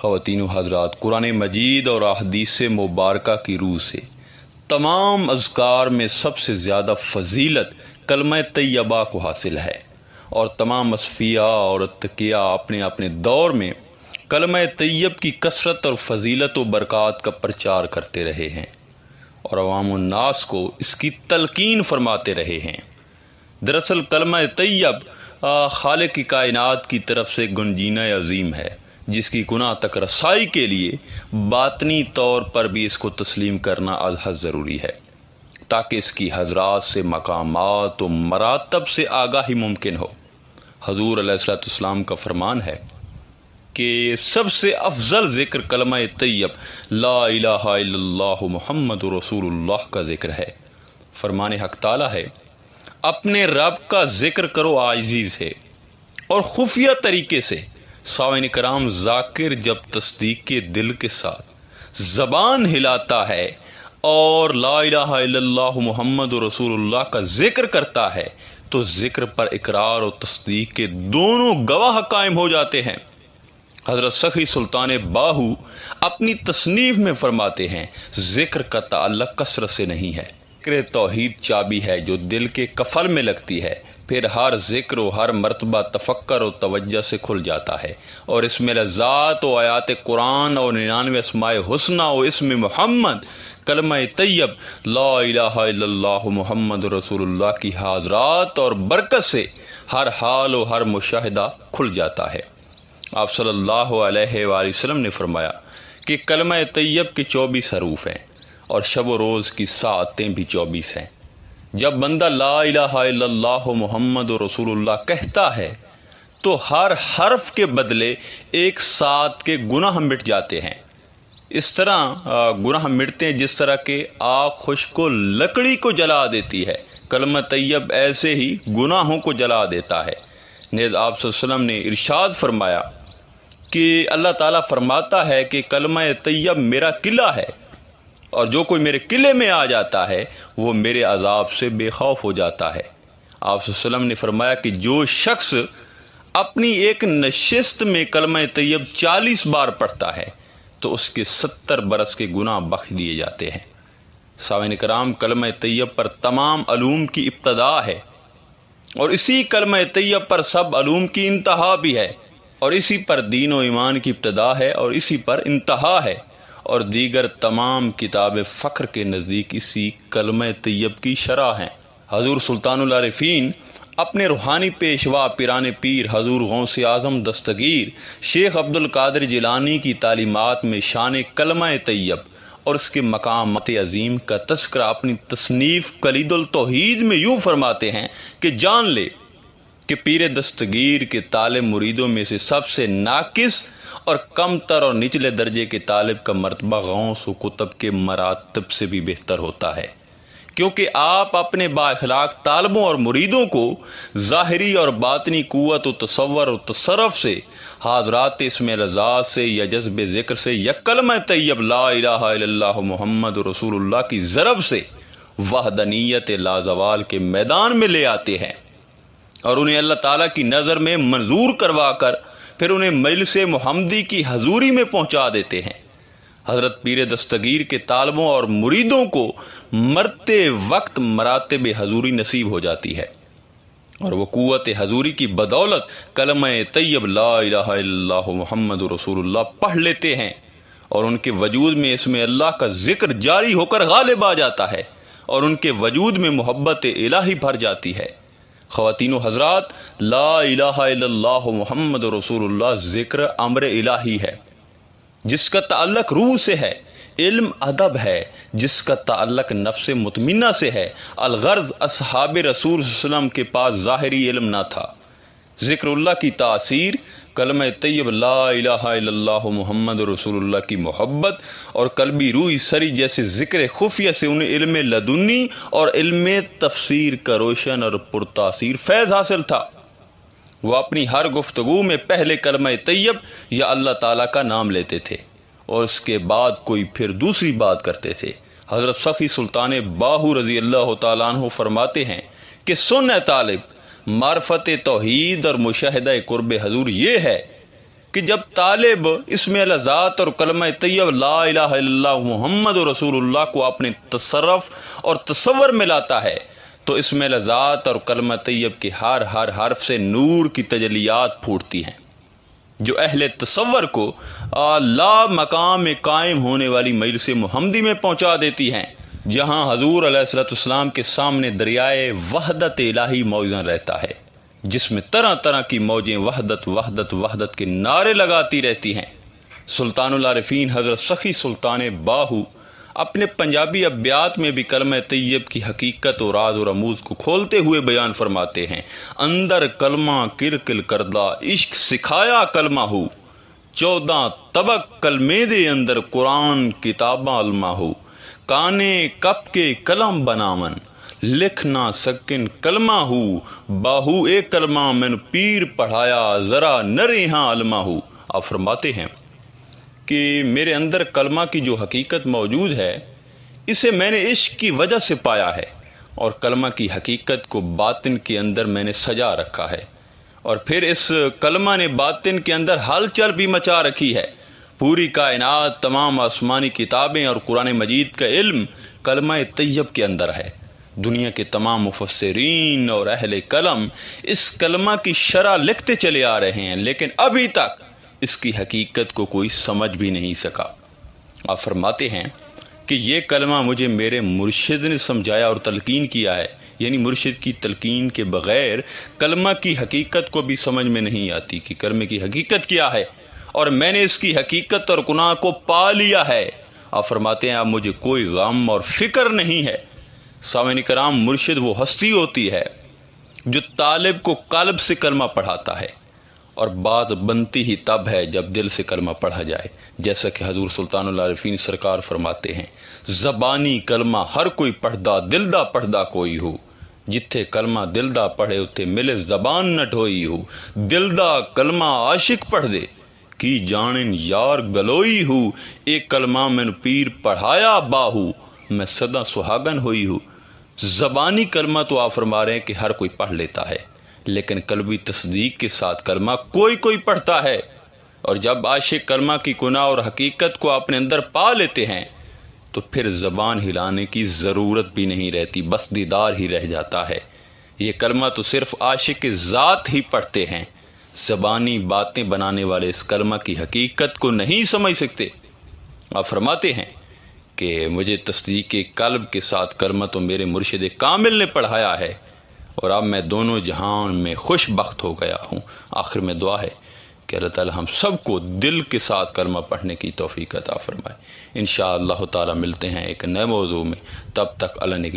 خواتین و حضرات، قرآن مجید اور احادیث مبارکہ کی روح سے تمام اذکار میں سب سے زیادہ فضیلت کلمہ طیبہ کو حاصل ہے، اور تمام اصفیاء اور اتقیاء اپنے اپنے دور میں کلمہ طیب کی کثرت اور فضیلت و برکات کا پرچار کرتے رہے ہیں اور عوام الناس کو اس کی تلقین فرماتے رہے ہیں۔ دراصل کلمہ طیب خالق کی کائنات کی طرف سے گنجینہ عظیم ہے، جس کی گناہ تک رسائی کے لیے باطنی طور پر بھی اس کو تسلیم کرنا الحد ضروری ہے، تاکہ اس کی حضرات سے مقامات و مراتب سے آگاہی ممکن ہو۔ حضور علیہ السلام کا فرمان ہے کہ سب سے افضل ذکر کلمہ طیب لا الہ الا اللہ محمد رسول اللہ کا ذکر ہے۔ فرمان حق تعالی ہے، اپنے رب کا ذکر کرو عاجزی سے اور خفیہ طریقے سے۔ سامعین کرام، ذاکر جب تصدیق کے دل کے ساتھ زبان ہلاتا ہے اور لا الہ الا اللہ محمد رسول اللہ کا ذکر کرتا ہے تو ذکر پر اقرار و تصدیق کے دونوں گواہ قائم ہو جاتے ہیں۔ حضرت سخی سلطان باہو اپنی تصنیف میں فرماتے ہیں، ذکر کا تعلق کثرت سے نہیں ہے، ذکر توحید چابی ہے جو دل کے قفل میں لگتی ہے، پھر ہر ذکر و ہر مرتبہ تفکر و توجہ سے کھل جاتا ہے، اور اس میں لذات و آیات قرآن اور 99 اسماء حسنہ و اسم محمد کلمہ طیب لا الہ الا اللہ محمد رسول اللہ کی حاضرات اور برکت سے ہر حال و ہر مشاہدہ کھل جاتا ہے۔ آپ صلی اللہ علیہ وآلہ وسلم نے فرمایا کہ کلمہ طیب کے 24 حروف ہیں اور شب و روز کی ساعتیں بھی 24 ہیں۔ جب بندہ لا الہ الا اللہ محمد رسول اللہ کہتا ہے تو ہر حرف کے بدلے ایک ساتھ کے گناہ مٹ جاتے ہیں۔ اس طرح گناہ مٹتے ہیں جس طرح کہ آگ خشک کو لکڑی کو جلا دیتی ہے، کلمہ طیب ایسے ہی گناہوں کو جلا دیتا ہے۔ نیز آپ صلی اللہ علیہ وسلم نے ارشاد فرمایا کہ اللہ تعالیٰ فرماتا ہے کہ کلمہ طیب میرا قلعہ ہے، اور جو کوئی میرے قلعے میں آ جاتا ہے وہ میرے عذاب سے بے خوف ہو جاتا ہے۔ آپ صلی اللہ علیہ وسلم نے فرمایا کہ جو شخص اپنی ایک نشست میں کلمہ طیب 40 بار پڑھتا ہے تو اس کے 70 برس کے گناہ بخش دیے جاتے ہیں۔ سامعین کرام، کلمہ طیب پر تمام علوم کی ابتدا ہے، اور اسی کلمہ طیب پر سب علوم کی انتہا بھی ہے، اور اسی پر دین و ایمان کی ابتدا ہے اور اسی پر انتہا ہے، اور دیگر تمام کتاب فخر کے نزدیک اسی کلمہ طیب کی شرح ہیں۔ حضور سلطان العارفین اپنے روحانی پیشوا پیران پیر حضور غوث اعظم دستگیر شیخ عبد القادر جیلانی کی تعلیمات میں شان کلمہ طیب اور اس کے مقامات عظیم کا تذکرہ اپنی تصنیف کلید التوحید میں یوں فرماتے ہیں کہ جان لے کہ پیر دستگیر کے طالب مریدوں میں سے سب سے ناقص اور کم تر اور نچلے درجے کے طالب کا مرتبہ غوث و کتب کے مراتب سے بھی بہتر ہوتا ہے، کیونکہ آپ اپنے با اخلاق طالبوں اور مریدوں کو ظاہری اور باطنی قوت و تصور و تصرف سے، حاضرات اسم لذات سے یا جذب ذکر سے یا کلمہ طیب لا الہ الا اللہ محمد رسول اللہ کی ضرب سے وحدانیت لازوال کے میدان میں لے آتے ہیں، اور انہیں اللہ تعالیٰ کی نظر میں منظور کروا کر پھر انہیں مجلس محمدی کی حضوری میں پہنچا دیتے ہیں۔ حضرت پیر دستگیر کے طالبوں اور مریدوں کو مرتے وقت مراتب حضوری نصیب ہو جاتی ہے، اور وہ قوت حضوری کی بدولت کلمہ طیب لا الہ الا اللہ محمد رسول اللہ پڑھ لیتے ہیں، اور ان کے وجود میں اسم اللہ کا ذکر جاری ہو کر غالب آ جاتا ہے، اور ان کے وجود میں محبت الہی بھر جاتی ہے۔ خواتین و حضرات، لا الہ الا اللہ محمد رسول اللہ ذکر امر الہی ہے جس کا تعلق روح سے ہے، علم ادب ہے جس کا تعلق نفس مطمئنہ سے ہے۔ الغرض اصحاب رسول صلی اللہ علیہ وسلم کے پاس ظاہری علم نہ تھا، ذکر اللہ کی تاثیر، کلمہ طیب لا الہ الا اللہ محمد رسول اللہ کی محبت اور قلبی روحی سری جیسے ذکر خفیہ سے انہیں علم لدنی اور علم تفسیر کا روشن اور پرتاثیر فیض حاصل تھا۔ وہ اپنی ہر گفتگو میں پہلے کلمہ طیب یا اللہ تعالیٰ کا نام لیتے تھے، اور اس کے بعد کوئی پھر دوسری بات کرتے تھے۔ حضرت سخی سلطان باہو رضی اللہ تعالیٰ عنہ فرماتے ہیں کہ سن اے طالب، معرفت توحید اور مشاہدہ قرب حضور یہ ہے کہ جب طالب اسم اللہ ذات اور کلمہ طیب لا الہ الا اللہ محمد رسول اللہ کو اپنے تصرف اور تصور میں لاتا ہے تو اسم اللہ ذات اور کلمہ طیب کے ہر حرف سے نور کی تجلیات پھوٹتی ہیں، جو اہل تصور کو لا مقام میں قائم ہونے والی مجلس محمدی میں پہنچا دیتی ہیں، جہاں حضور علیہ الصلوۃ والسلام کے سامنے دریائے وحدت الہی موجود رہتا ہے، جس میں طرح طرح کی موجیں وحدت وحدت وحدت کے نعرے لگاتی رہتی ہیں۔ سلطان العارفین حضرت سخی سلطان باہو اپنے پنجابی ابیات میں بھی کلمہ طیب کی حقیقت اور راز اور رموز کو کھولتے ہوئے بیان فرماتے ہیں۔ اندر کلمہ کرکل کردہ عشق سکھایا کلمہ ہو، 14 طبق کلمے دے اندر قرآن کتاباں علما ہو، کانے کپ کے قلم بناون لکھ نہ سکن کلمہ ہو، باہو ایک کلمہ میں پیر پڑھایا ذرا نرے ہاں علما ہو۔ آپ فرماتے ہیں کہ میرے اندر کلمہ کی جو حقیقت موجود ہے اسے میں نے عشق کی وجہ سے پایا ہے، اور کلمہ کی حقیقت کو باطن کے اندر میں نے سجا رکھا ہے، اور پھر اس کلمہ نے باطن کے اندر ہلچل بھی مچا رکھی ہے۔ پوری کائنات، تمام آسمانی کتابیں اور قرآن مجید کا علم کلمہ طیب کے اندر ہے۔ دنیا کے تمام مفسرین اور اہل قلم اس کلمہ کی شرح لکھتے چلے آ رہے ہیں، لیکن ابھی تک اس کی حقیقت کو کوئی سمجھ بھی نہیں سکا۔ آپ فرماتے ہیں کہ یہ کلمہ مجھے میرے مرشد نے سمجھایا اور تلقین کیا ہے، یعنی مرشد کی تلقین کے بغیر کلمہ کی حقیقت کو بھی سمجھ میں نہیں آتی کہ کلمے کی حقیقت کیا ہے، اور میں نے اس کی حقیقت اور گناہ کو پا لیا ہے۔ آپ فرماتے ہیں اب مجھے کوئی غم اور فکر نہیں ہے۔ سامعین کرام، مرشد وہ ہستی ہوتی ہے جو طالب کو قلب سے کلمہ پڑھاتا ہے، اور بات بنتی ہی تب ہے جب دل سے کلمہ پڑھا جائے، جیسا کہ حضور سلطان العارفین سرکار فرماتے ہیں، زبانی کلمہ ہر کوئی پڑھدا دل دا پڑھدا کوئی ہو، جتھے کلمہ دل دا پڑھے اتھے ملے زبان نہ ڈھوئی ہو، دل دا کلمہ عاشق پڑھ دے کی جانن یار گلوئی ہو، ایک کلمہ میں پیر پڑھایا باہو میں سدا سہاگن ہوئی ہوں۔ زبانی کلمہ تو آپ فرما رہے ہیں کہ ہر کوئی پڑھ لیتا ہے، لیکن قلبی تصدیق کے ساتھ کلمہ کوئی پڑھتا ہے، اور جب عاشق کلمہ کی گناہ اور حقیقت کو اپنے اندر پا لیتے ہیں تو پھر زبان ہلانے کی ضرورت بھی نہیں رہتی، بس دیدار ہی رہ جاتا ہے۔ یہ کلمہ تو صرف عاشق ذات ہی پڑھتے ہیں، زبانی باتیں بنانے والے اس کلمہ کی حقیقت کو نہیں سمجھ سکتے۔ آپ فرماتے ہیں کہ مجھے تصدیق قلب کے ساتھ کلمہ تو میرے مرشد کامل نے پڑھایا ہے، اور اب میں دونوں جہان میں خوش بخت ہو گیا ہوں۔ آخر میں دعا ہے کہ اللہ تعالی ہم سب کو دل کے ساتھ کلمہ پڑھنے کی توفیق عطا فرمائے۔ انشاءاللہ تعالی ملتے ہیں ایک نئے موضوع میں، تب تک اللہ نے